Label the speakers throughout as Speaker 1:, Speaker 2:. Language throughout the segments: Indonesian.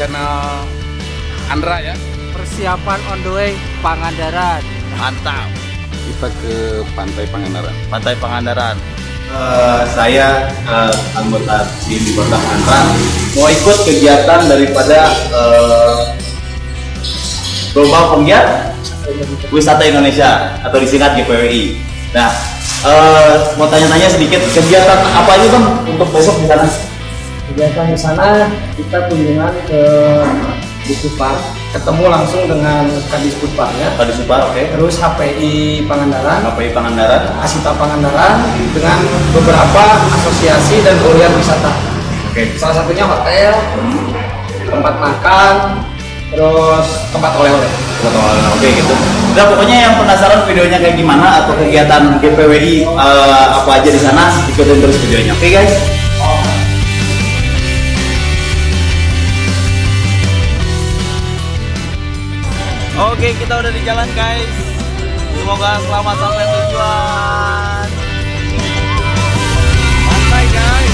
Speaker 1: channel Andra ya.
Speaker 2: Persiapan on the way Pangandaran.
Speaker 1: Mantap.
Speaker 3: Kita ke Pantai Pangandaran.
Speaker 1: Pantai Pangandaran.
Speaker 4: Saya anggota tim di Kota Pangandaran mau ikut kegiatan daripada Global Penggiat Wisata Indonesia atau disingkat GPWI. Nah, mau tanya-tanya sedikit, kegiatan apa aja Bang untuk besok di sana?
Speaker 2: Kegiatan di sana kita kunjungan ke Disupar, ketemu langsung dengan Kadisupparnya.
Speaker 4: Kadisupar, oke.
Speaker 2: Terus HPI Pangandaran, Asita Pangandaran dengan beberapa asosiasi dan goliat wisata.
Speaker 4: Oke.
Speaker 2: Salah satunya hotel, tempat makan, terus tempat oleh-oleh.
Speaker 4: Oke gitu. Udah pokoknya yang penasaran videonya kayak gimana atau kegiatan GPWI apa aja di sana, ikutin terus videonya. Oke guys.
Speaker 1: Oke, kita udah di jalan guys. Semoga selamat sampai tujuan. Santai guys.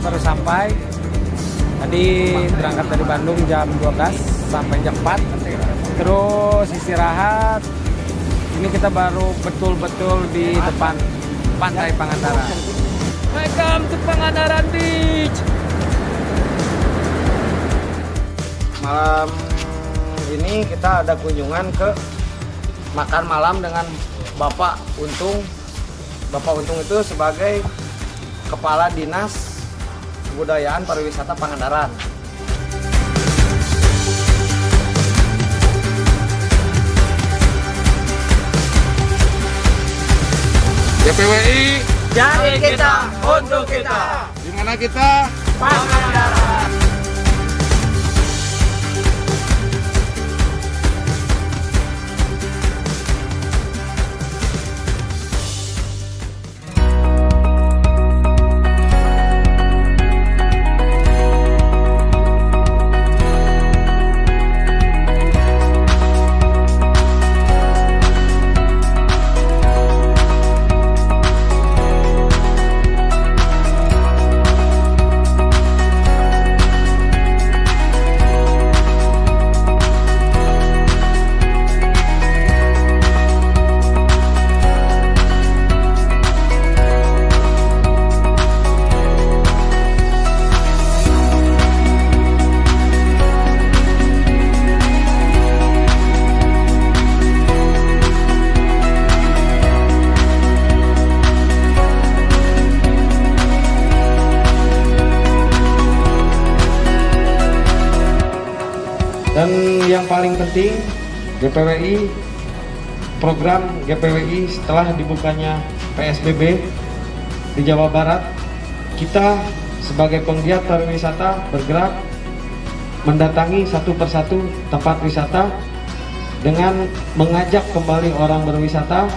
Speaker 2: Baru sampai tadi, berangkat dari Bandung jam 12 sampai jam 4, terus istirahat. Ini kita baru betul-betul di depan Pantai Pangandaran. Welcome to Pangandaran Beach. Malam ini kita ada kunjungan ke makan malam dengan Bapak Untung. Bapak Untung itu sebagai Kepala Dinas Kebudayaan Pariwisata Pangandaran.
Speaker 1: GPWI
Speaker 2: Dari kita, untuk kita.
Speaker 1: di mana kita?
Speaker 2: Pangandaran.
Speaker 5: Dan yang paling penting, GPWI, program GPWI setelah dibukanya PSBB di Jawa Barat, kita sebagai penggiat pariwisata bergerak mendatangi satu persatu tempat wisata dengan mengajak kembali orang berwisata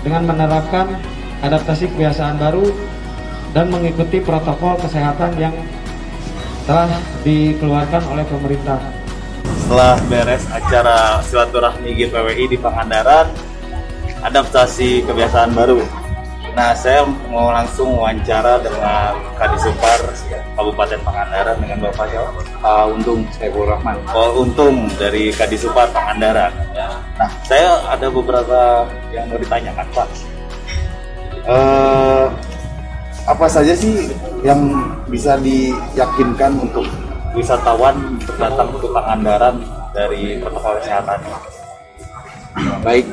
Speaker 5: dengan menerapkan adaptasi kebiasaan baru dan mengikuti protokol kesehatan yang telah dikeluarkan oleh pemerintah.
Speaker 4: Setelah beres acara silaturahmi GPWI di Pangandaran, adaptasi kebiasaan baru. Nah, saya mau langsung wawancara dengan Kadisupar Kabupaten Pangandaran dengan Bapak siapa?
Speaker 3: Untung Saiful Rahman.
Speaker 4: Untung dari Kadisupar Pangandaran. Nah, saya ada beberapa yang mau ditanyakan, Pak.
Speaker 3: Apa saja sih yang bisa diyakinkan untuk
Speaker 4: Wisatawan datang ke Pangandaran dari protokol kesehatan?
Speaker 3: baik?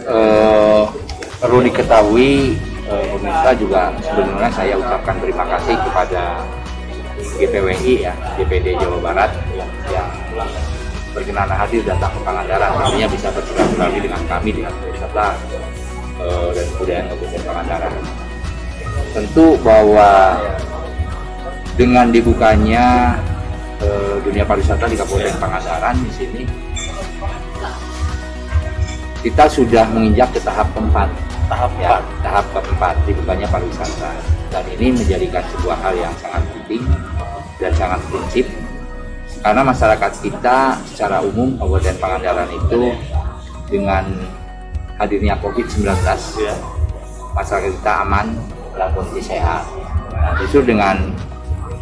Speaker 3: Perlu diketahui pemirsa juga, sebenarnya saya ucapkan terima kasih kepada GPWI ya, DPD Jawa Barat yang berkenan hadir datang ke Pangandaran, artinya bisa bersilaturahmi dengan kami, dengan wisata dan kebudayaan Kabupaten Pangandaran. Tentu bahwa dengan dibukanya dunia pariwisata di Kabupaten Pangandaran di sini, kita sudah menginjak ke tahap keempat. Tahap keempat dibukanya pariwisata, dan ini menjadikan sebuah hal yang sangat penting dan sangat prinsip, karena masyarakat kita secara umum Kabupaten Pangandaran itu dengan hadirnya COVID-19 masyarakat kita aman dalam kondisi sehat. Nah, justru dengan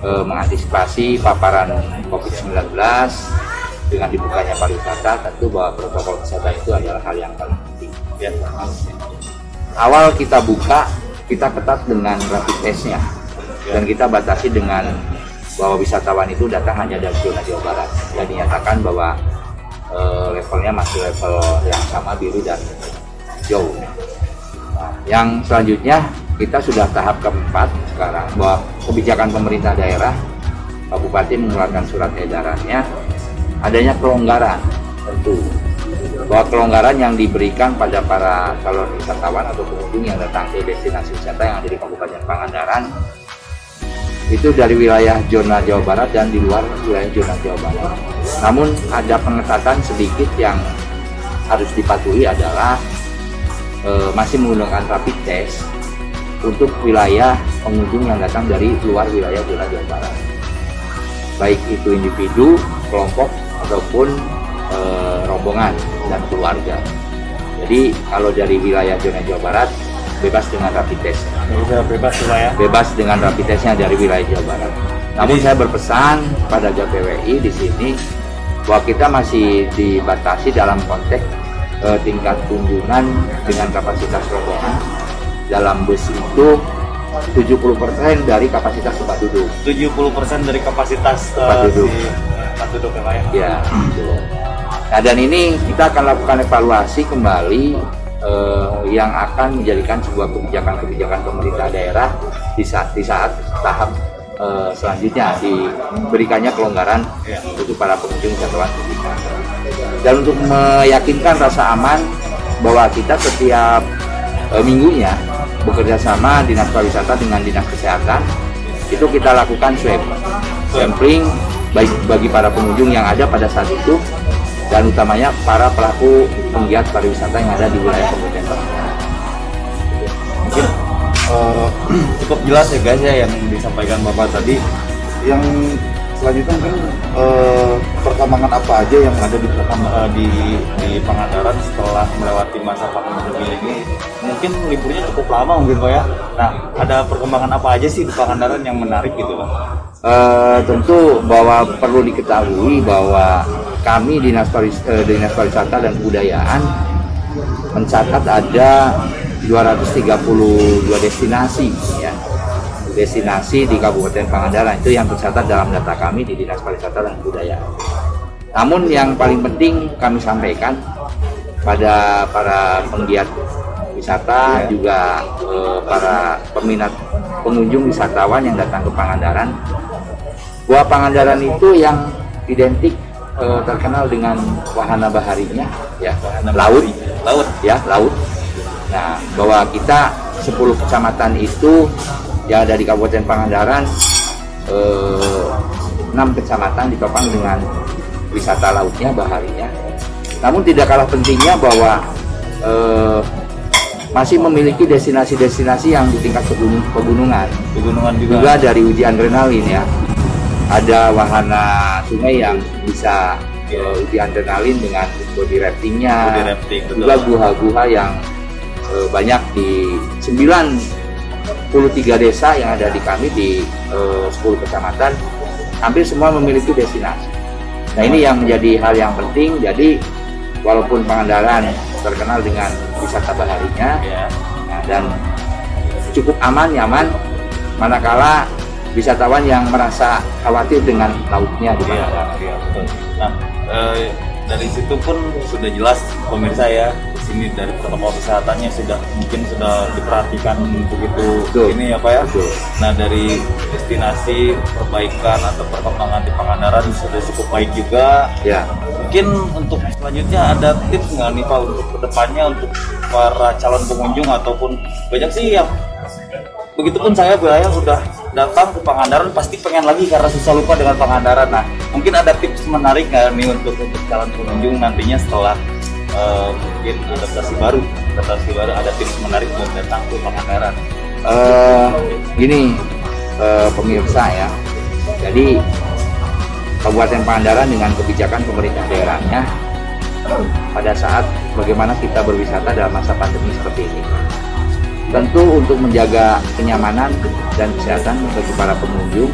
Speaker 3: mengantisipasi paparan COVID-19 dengan dibukanya pariwisata, tentu bahwa protokol kesehatan itu adalah hal yang paling penting. Awal kita buka, kita ketat dengan rapid testnya, dan kita batasi dengan bahwa wisatawan itu datang hanya dari zona Jawa Barat, dan dinyatakan bahwa levelnya masih level yang sama, biru dan hijau. Yang selanjutnya kita sudah tahap keempat sekarang, bahwa kebijakan pemerintah daerah kabupaten mengeluarkan surat edarannya adanya kelonggaran, tentu bahwa kelonggaran yang diberikan pada para calon wisatawan atau pengunjung yang datang ke destinasi wisata yang ada di Kabupaten Pangandaran itu dari wilayah zona Jawa Barat dan di luar wilayah zona Jawa Barat. Namun ada pengetatan sedikit yang harus dipatuhi adalah masih menggunakan rapid test untuk wilayah pengunjung yang datang dari luar wilayah zona Jawa Barat, baik itu individu, kelompok ataupun rombongan dan keluarga. Jadi kalau dari wilayah zona Jawa Barat bebas dengan rapid test. Bebas dengan rapid testnya dari wilayah Jawa Barat. Namun saya berpesan pada GPWI di sini bahwa kita masih dibatasi dalam konteks tingkat kunjungan dengan kapasitas rombongan dalam bus itu 70% dari kapasitas tempat duduk.
Speaker 4: 70% dari kapasitas
Speaker 3: tempat duduk.
Speaker 4: Tempat duduk
Speaker 3: ya. Nah, dan ini kita akan lakukan evaluasi kembali yang akan menjadikan sebuah kebijakan pemerintah daerah di saat tahap selanjutnya diberikannya kelonggaran untuk para pengunjung wisatawan kita. Dan untuk meyakinkan rasa aman bahwa kita setiap minggunya bekerja sama Dinas Pariwisata dengan Dinas Kesehatan, itu kita lakukan sampling baik bagi para pengunjung yang ada pada saat itu, dan utamanya para pelaku penggiat pariwisata yang ada di wilayah Kabupaten Pangandaran.
Speaker 4: Mungkin cukup jelas ya guys ya yang disampaikan Bapak tadi. Yang selanjutnya mungkin perkembangan apa aja yang ada di Pangandaran setelah melewati masa pandemi ini? Mungkin liburnya cukup lama mungkin Pak ya. Nah, ada perkembangan apa aja sih di Pangandaran yang menarik gitu Pak?
Speaker 3: Tentu bahwa perlu diketahui bahwa kami Dinas Pariwisata dan Kebudayaan mencatat ada 232 destinasi ya. Destinasi di Kabupaten Pangandaran itu yang tercatat dalam data kami di Dinas Pariwisata dan Kebudayaan. Namun yang paling penting kami sampaikan pada para penggiat wisata, juga para peminat pengunjung wisatawan yang datang ke Pangandaran, bahwa Pangandaran itu yang identik terkenal dengan wahana baharinya ya, laut. Nah, bahwa kita 10 kecamatan itu yang ada di Kabupaten Pangandaran, 6 kecamatan ditopang dengan wisata lautnya, baharinya. Namun tidak kalah pentingnya bahwa masih memiliki destinasi-destinasi yang di tingkat pegunungan juga dari uji adrenalin ya. Ada wahana sungai yang bisa uji adrenalin dengan body raftingnya, juga guha-guha yang banyak di 93 desa yang ada di kami di 10 kecamatan, hampir semua memiliki destinasi. Nah, ini yang menjadi hal yang penting. Jadi walaupun Pangandaran terkenal dengan wisata baharinya dan cukup aman, nyaman, manakala wisatawan yang merasa khawatir dengan lautnya di Pangandaran.
Speaker 4: Nah, dari situ pun sudah jelas pemirsa ya, di sini dari protokol kesehatannya sudah diperhatikan begitu. Ini ya Pak ya. Nah, dari destinasi perbaikan atau perkembangan di Pangandaran sudah cukup baik juga. Ya. Mungkin untuk selanjutnya ada tips nggak nih Pak untuk kedepannya untuk para calon pengunjung ataupun banyak sih yang begitupun saya wilayah sudah datang ke Pangandaran pasti pengen lagi karena susah lupa dengan Pangandaran. Nah, mungkin ada tips menarik nggak nih untuk calon pengunjung nantinya setelah mungkin adaptasi baru ada tips menarik buat datang ke Pangandaran.
Speaker 3: Gini pemirsa ya, jadi Kabupaten Pangandaran dengan kebijakan pemerintah daerahnya pada saat bagaimana kita berwisata dalam masa pandemi seperti ini, tentu untuk menjaga kenyamanan dan kesehatan bagi para pengunjung,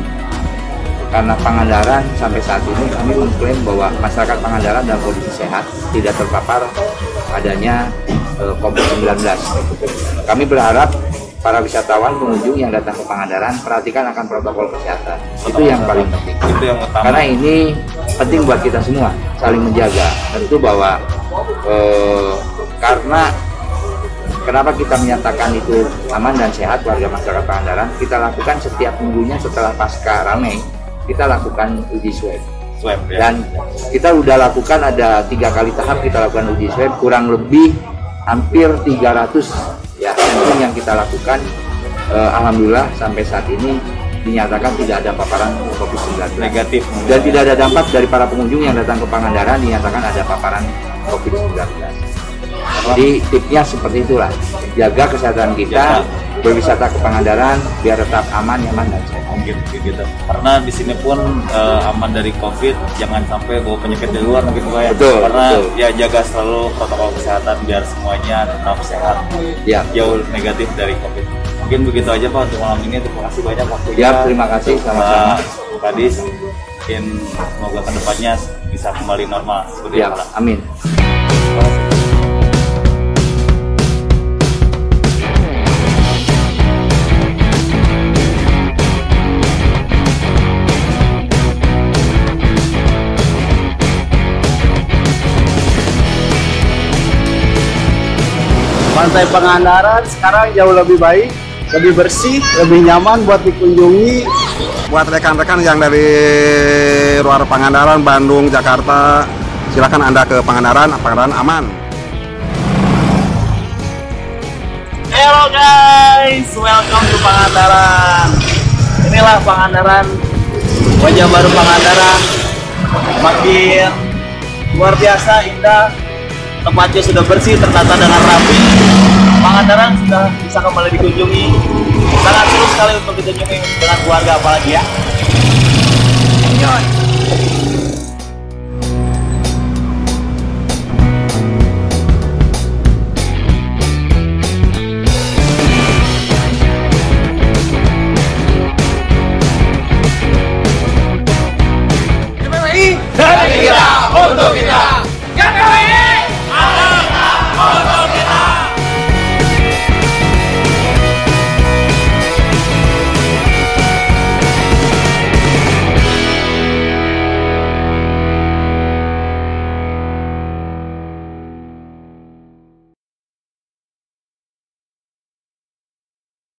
Speaker 3: karena Pangandaran sampai saat ini kami mengklaim bahwa masyarakat Pangandaran dalam kondisi sehat, tidak terpapar adanya COVID-19. Kami berharap para wisatawan pengunjung yang datang ke Pangandaran perhatikan akan protokol kesehatan. Itu yang paling penting.
Speaker 4: Itu yang utama.
Speaker 3: Karena ini penting buat kita semua saling menjaga. Tentu bahwa karena kenapa kita menyatakan itu aman dan sehat warga masyarakat Pangandaran, kita lakukan setiap minggunya setelah pasca ramai, kita lakukan uji swab.
Speaker 4: Ya.
Speaker 3: Dan kita udah lakukan ada 3 kali tahap kita lakukan uji swab, kurang lebih hampir 300 ya sampling yang kita lakukan. Alhamdulillah sampai saat ini dinyatakan tidak ada paparan COVID-19
Speaker 4: Negatif.
Speaker 3: dan tidak ada dampak dari para pengunjung yang datang ke Pangandaran dinyatakan ada paparan COVID-19. Jadi tipsnya seperti itulah, jaga kesehatan kita, berwisata ke Pangandaran biar tetap aman, nyaman dan sehat.
Speaker 4: Gitu. Karena di sini pun aman dari COVID, jangan sampai bawa penyakit dari luar gitu Pak ya.
Speaker 3: Betul,
Speaker 4: Karena
Speaker 3: betul.
Speaker 4: ya jaga selalu protokol kesehatan biar semuanya tetap sehat.
Speaker 3: Ya.
Speaker 4: Jauh negatif dari COVID. Mungkin begitu aja Pak untuk malam ini. Terima kasih banyak waktunya.
Speaker 3: Ya, terima kasih, sama-sama.
Speaker 4: Pak Kadis. Mungkin semoga kedepannya bisa kembali normal seperti
Speaker 3: Ya,
Speaker 4: itu.
Speaker 3: amin.
Speaker 6: Pantai Pangandaran sekarang jauh lebih baik, lebih bersih, lebih nyaman buat dikunjungi. Buat rekan-rekan yang dari luar Pangandaran, Bandung, Jakarta, silakan Anda ke Pangandaran, Pangandaran aman.
Speaker 1: Hello guys, welcome to Pangandaran. Inilah Pangandaran, wajah baru Pangandaran, makin luar biasa indah. Tempatnya sudah bersih, tertata dengan rapi. Pangandaran sudah bisa kembali dikunjungi. Sangat seru sekali untuk dikunjungi dengan keluarga apalagi ya. Enjoy.